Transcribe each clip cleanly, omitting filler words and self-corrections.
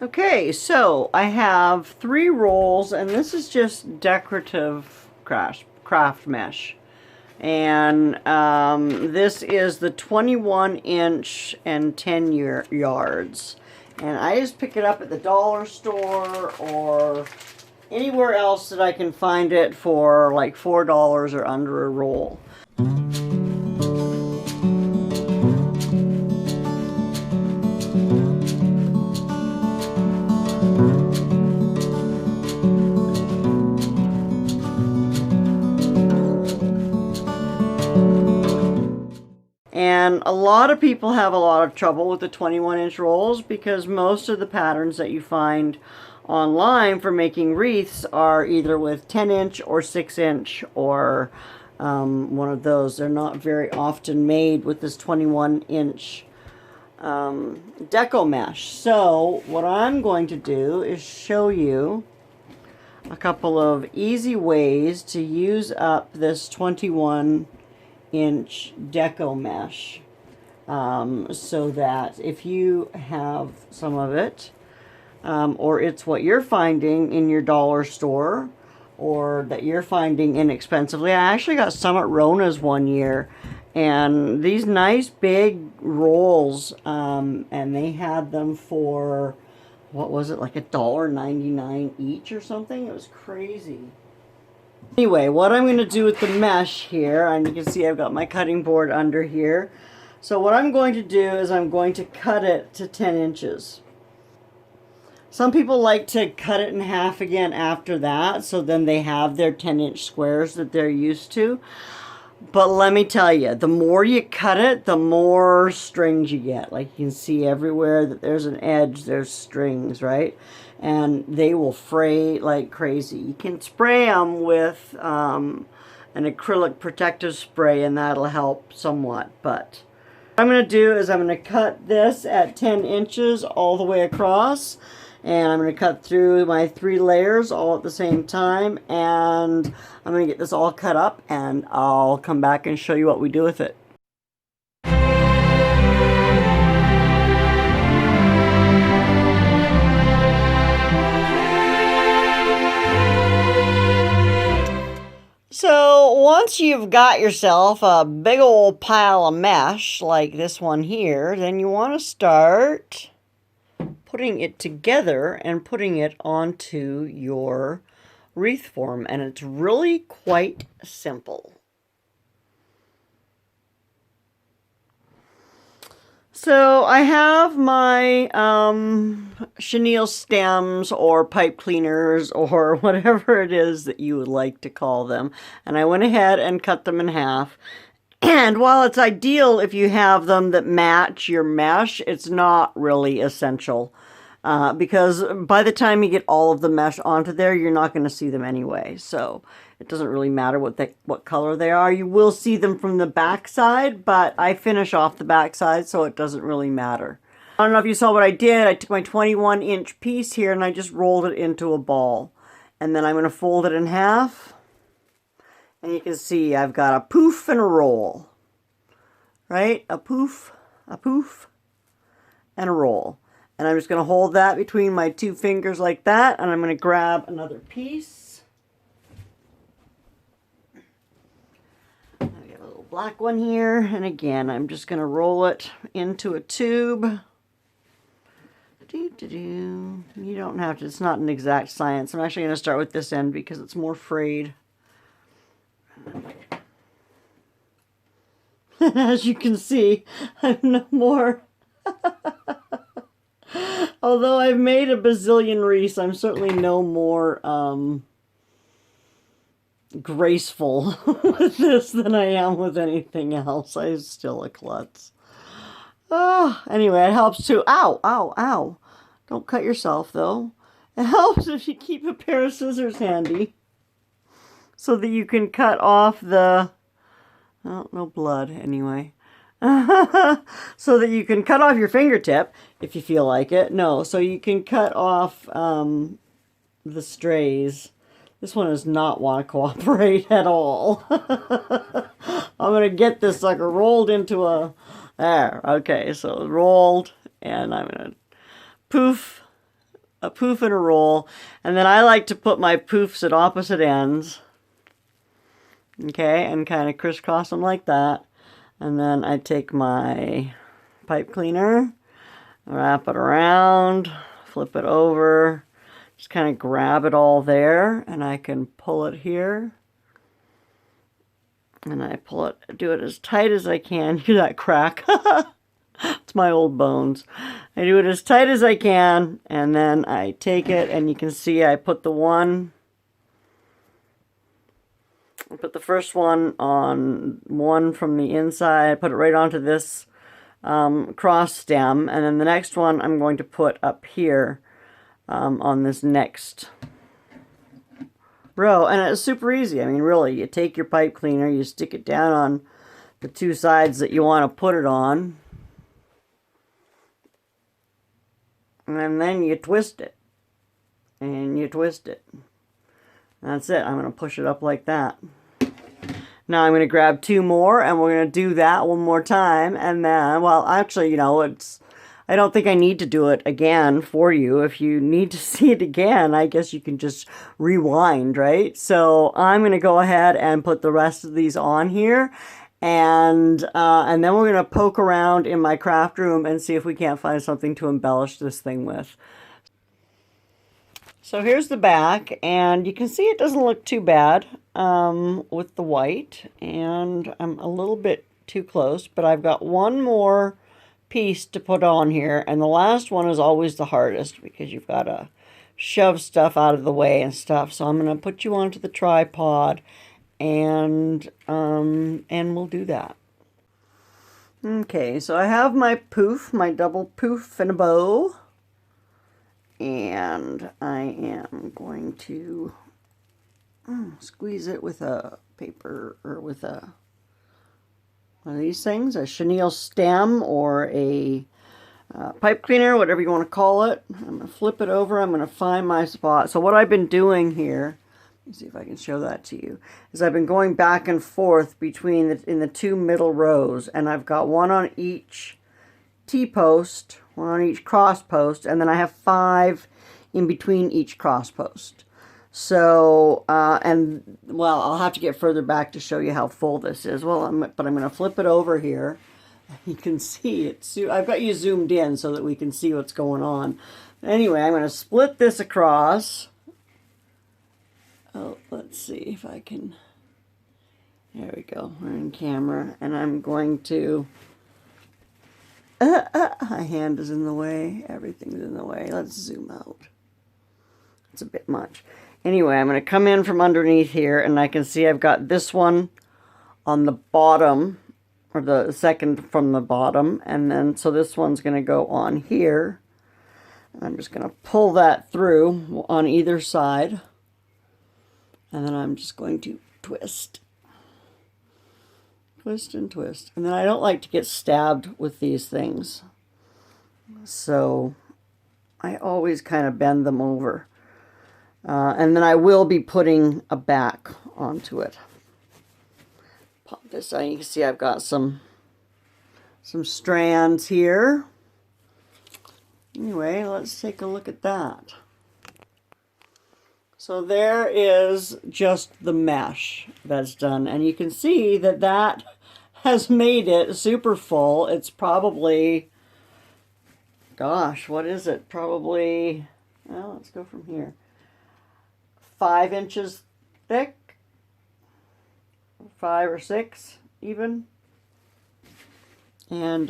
Okay, so I have 3 rolls, and this is just decorative craft mesh. And this is the 21 inch and 10 yards. And I just pick it up at the dollar store or anywhere else that I can find it for like $4 or under a roll. And a lot of people have a lot of trouble with the 21 inch rolls because most of the patterns that you find online for making wreaths are either with 10 inch or 6 inch or one of those. They're not very often made with this 21 inch deco mesh. So what I'm going to do is show you a couple of easy ways to use up this 21 inch deco mesh so that if you have some of it or it's what you're finding in your dollar store or that you're finding inexpensively. I actually got some at Rona's one year, and these nice big rolls, and they had them for, what was it, like $1.99 each or something? It was crazy. Anyway, what I'm going to do with the mesh here, and you can see I've got my cutting board under here. So what I'm going to do is I'm going to cut it to 10 inches. Some people like to cut it in half again after that, so then they have their 10-inch squares that they're used to. But let me tell you, the more you cut it, the more strings you get. Like you can see everywhere that there's an edge, there's strings, right? And they will fray like crazy. You can spray them with an acrylic protective spray, and that'll help somewhat. But what I'm going to do is I'm going to cut this at 10 inches all the way across. And I'm going to cut through my 3 layers all at the same time. And I'm going to get this all cut up, and I'll come back and show you what we do with it. So once you've got yourself a big old pile of mesh like this one here, then you want to start putting it together and putting it onto your wreath form, and it's really quite simple. So I have my chenille stems or pipe cleaners or whatever it is that you would like to call them, and I went ahead and cut them in half. And while it's ideal if you have them that match your mesh, it's not really essential. Because by the time you get all of the mesh onto there, you're not going to see them anyway. So it doesn't really matter what color they are. You will see them from the back side, but I finish off the back side, so it doesn't really matter. I don't know if you saw what I did. I took my 21 inch piece here and I just rolled it into a ball. And then I'm going to fold it in half. And you can see I've got a poof and a roll. Right? A poof, and a roll. And I'm just going to hold that between my 2 fingers like that, and I'm going to grab another piece. I got a little black one here, and again, I'm just going to roll it into a tube. You don't have to, it's not an exact science. I'm actually going to start with this end because it's more frayed. As you can see, I'm no more... Although I've made a bazillion wreaths, I'm certainly no more graceful with this than I am with anything else. I'm still a klutz. Oh, anyway, it helps too. Ow, ow, ow. Don't cut yourself, though. It helps if you keep a pair of scissors handy so that you can cut off the... Oh, no blood, anyway. So that you can cut off your fingertip if you feel like it. No, so you can cut off the strays. This one does not want to cooperate at all. I'm going to get this sucker rolled into a... There, okay, so rolled, and I'm going to poof a poof in a roll, and then I like to put my poofs at opposite ends, okay, and kind of crisscross them like that. And then I take my pipe cleaner, wrap it around, flip it over, just kind of grab it all there, and I can pull it here. And I pull it, do it as tight as I can. Hear that crack? It's my old bones. I do it as tight as I can, and then I take it, and you can see I put the first one on one from the inside. I put it right onto this cross stem, and then the next one I'm going to put up here on this next row. And it's super easy. I mean, really, you take your pipe cleaner, you stick it down on the two sides that you want to put it on, and then you twist it, and you twist it. That's it. I'm going to push it up like that. Now I'm going to grab two more, and we're going to do that one more time, and then, well, actually, you know, I don't think I need to do it again for you. If you need to see it again, I guess you can just rewind, right? So I'm going to go ahead and put the rest of these on here, and then we're going to poke around in my craft room and see if we can't find something to embellish this thing with. So here's the back, and you can see it doesn't look too bad with the white, and I'm a little bit too close, but I've got one more piece to put on here, and the last one is always the hardest because you've got to shove stuff out of the way and stuff. So I'm going to put you onto the tripod, and we'll do that. Okay, so I have my poof, my double poof and a bow, and I am going to squeeze it with a paper, or with one of these things, a chenille stem or a pipe cleaner, whatever you want to call it. I'm going to flip it over. I'm going to find my spot. So what I've been doing here, let me see if I can show that to you, is I've been going back and forth between in the two middle rows, and I've got one on each T-post, one on each cross post, and then I have 5 in between each cross post. So, and, well, I'll have to get further back to show you how full this is. Well, but I'm going to flip it over here. You can see it. I've got you zoomed in so that we can see what's going on. Anyway, I'm going to split this across. Oh, let's see if I can. There we go. We're in camera. And I'm going to... my hand is in the way. Everything's in the way. Let's zoom out. It's a bit much. Anyway, I'm going to come in from underneath here, and I can see I've got this one on the bottom, or the second from the bottom, and then, so this one's going to go on here. I'm just going to pull that through on either side, and then I'm just going to twist. Twist and twist. And then I don't like to get stabbed with these things, so I always kind of bend them over. And then I will be putting a back onto it. Pop this out. You can see I've got some strands here. Anyway, let's take a look at that. So there is just the mesh that's done. And you can see that that has made it super full. It's probably, gosh, what is it? Probably, well, let's go from here. 5 inches thick, 5 or 6 even. And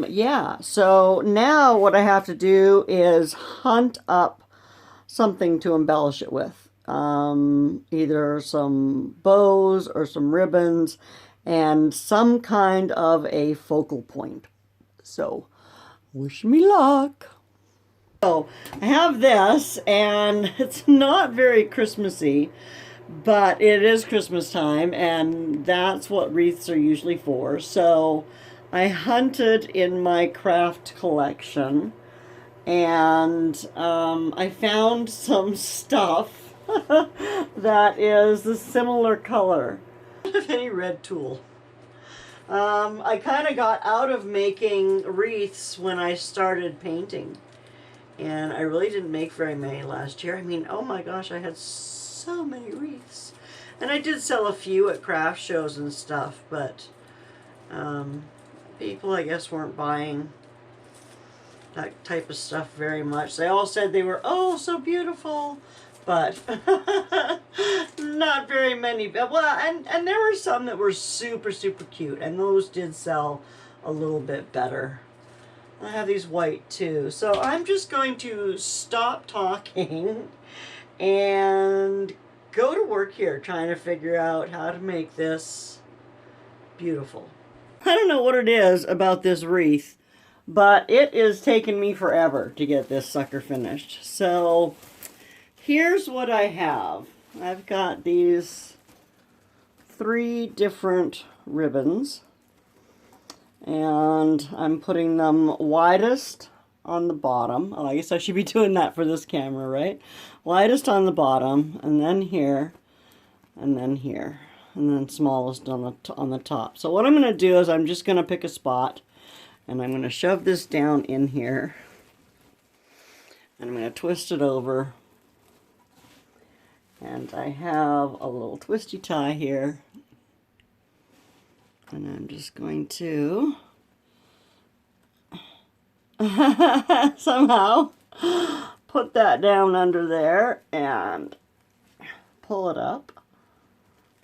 yeah, so now what I have to do is hunt up something to embellish it with. Either some bows or some ribbons and some kind of a focal point. So wish me luck. So I have this, and it's not very Christmassy, but it is Christmas time, and that's what wreaths are usually for. So I hunted in my craft collection, and I found some stuff that is a similar color. I don't have any red tulle. I kind of got out of making wreaths when I started painting. And I really didn't make very many last year. I mean, oh my gosh, I had so many wreaths. And I did sell a few at craft shows and stuff, but people, I guess, weren't buying that type of stuff very much. They all said they were, oh, so beautiful, but not very many. Well, and there were some that were super, super cute, and those did sell a little bit better. I have these white too. So I'm just going to stop talking and go to work here trying to figure out how to make this beautiful. I don't know what it is about this wreath, but it is taking me forever to get this sucker finished. So here's what I have. I've got these 3 different ribbons, and I'm putting them widest on the bottom. Oh, I guess I should be doing that for this camera, right? Widest on the bottom, and then here, and then here, and then smallest on the top. So what I'm going to do is I'm just going to pick a spot, and I'm going to shove this down in here, and I'm going to twist it over. And I have a little twisty tie here. And I'm just going to somehow put that down under there and pull it up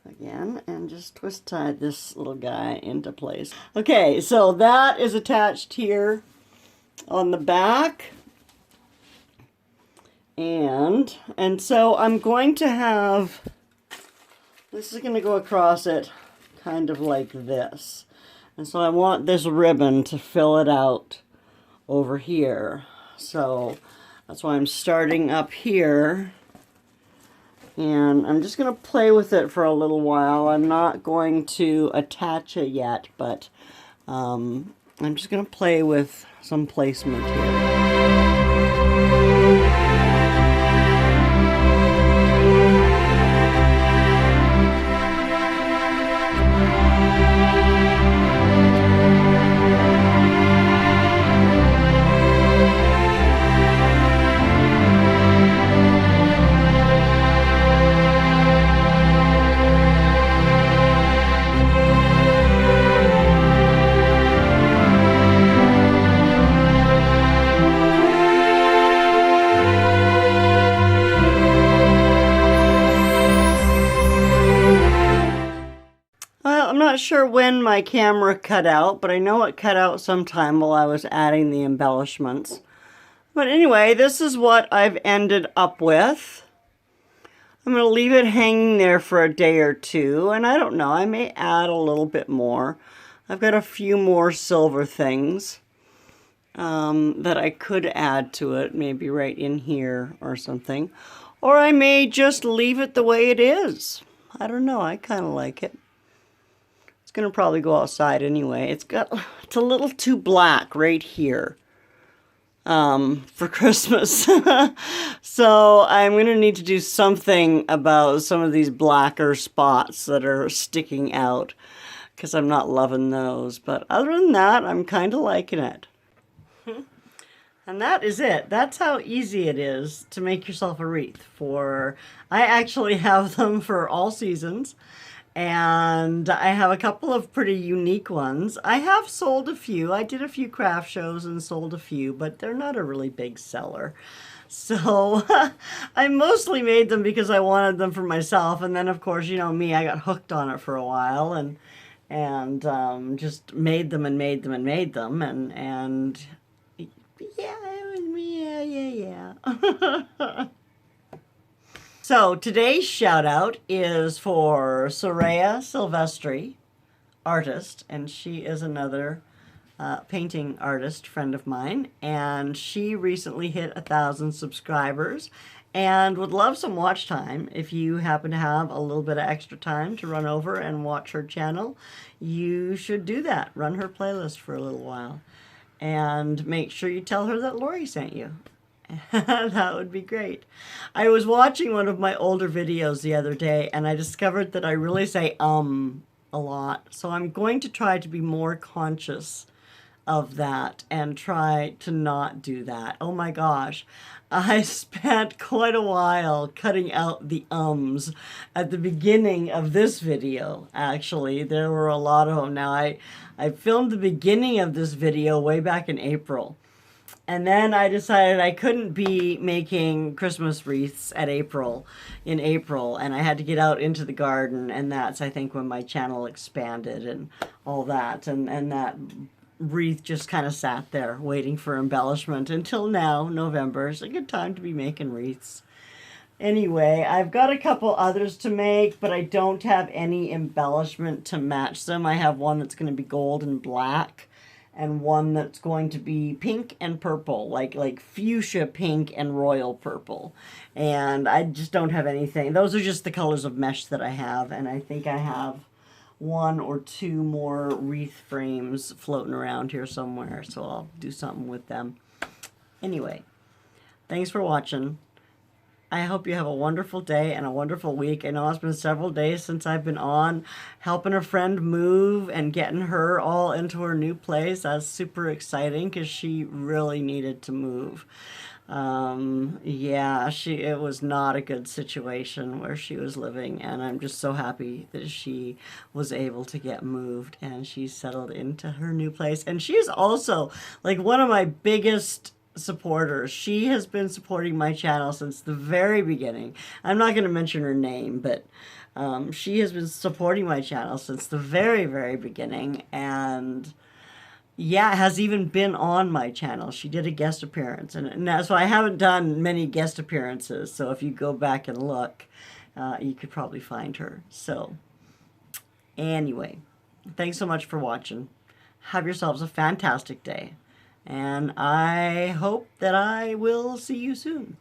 again and just twist tie this little guy into place. Okay, so that is attached here on the back. And so I'm going to have, this is going to go across it kind of like this. And so I want this ribbon to fill it out over here. So that's why I'm starting up here. And I'm just going to play with it for a little while. I'm not going to attach it yet, but I'm just going to play with some placement here. I'm not sure when my camera cut out, but I know it cut out sometime while I was adding the embellishments. But anyway, this is what I've ended up with. I'm going to leave it hanging there for a day or two, and I don't know, I may add a little bit more. I've got a few more silver things that I could add to it, maybe right in here or something. Or I may just leave it the way it is. I don't know, I kind of like it. Gonna probably go outside anyway. It's a little too black right here for Christmas. So I'm gonna need to do something about some of these blacker spots that are sticking out, because I'm not loving those. But other than that, I'm kind of liking it. And that is it. That's how easy it is to make yourself a wreath. I actually have them for all seasons. And I have a couple of pretty unique ones. I have sold a few. I did a few craft shows and sold a few, but they're not a really big seller. So I mostly made them because I wanted them for myself. And then, of course, you know me, I got hooked on it for a while and just made them and made them and made them. And yeah, it was me. Yeah. So today's shout out is for Soraya Silvestri, artist, and she is another painting artist friend of mine, and she recently hit 1,000 subscribers and would love some watch time. If you happen to have a little bit of extra time to run over and watch her channel, you should do that. Run her playlist for a little while and make sure you tell her that Lori sent you. That would be great. I was watching one of my older videos the other day, and I discovered that I really say a lot. So I'm going to try to be more conscious of that and try to not do that. Oh my gosh, I spent quite a while cutting out the ums at the beginning of this video. Actually, there were a lot of them. Now I filmed the beginning of this video way back in April. And then I decided I couldn't be making Christmas wreaths in April, and I had to get out into the garden, and that's, I think, when my channel expanded and all that, and that wreath just kind of sat there waiting for embellishment until now. November is a good time to be making wreaths. Anyway, I've got a couple others to make, but I don't have any embellishment to match them. I have one that's going to be gold and black, and one that's going to be pink and purple, like fuchsia pink and royal purple. And I just don't have anything. Those are just the colors of mesh that I have, and I think I have one or two more wreath frames floating around here somewhere, so I'll do something with them. Anyway, thanks for watching. I hope you have a wonderful day and a wonderful week. I know it's been several days since I've been on helping a friend move and getting her all into her new place. That's super exciting because she really needed to move. Yeah, it was not a good situation where she was living, and I'm just so happy that she was able to get moved and she's settled into her new place. And she's also like one of my biggest supporters. She has been supporting my channel since the very beginning. I'm not going to mention her name, but she has been supporting my channel since the very, very beginning, and yeah, has even been on my channel. She did a guest appearance, and so I haven't done many guest appearances, so if you go back and look, you could probably find her. So anyway, thanks so much for watching. Have yourselves a fantastic day, and I hope that I will see you soon.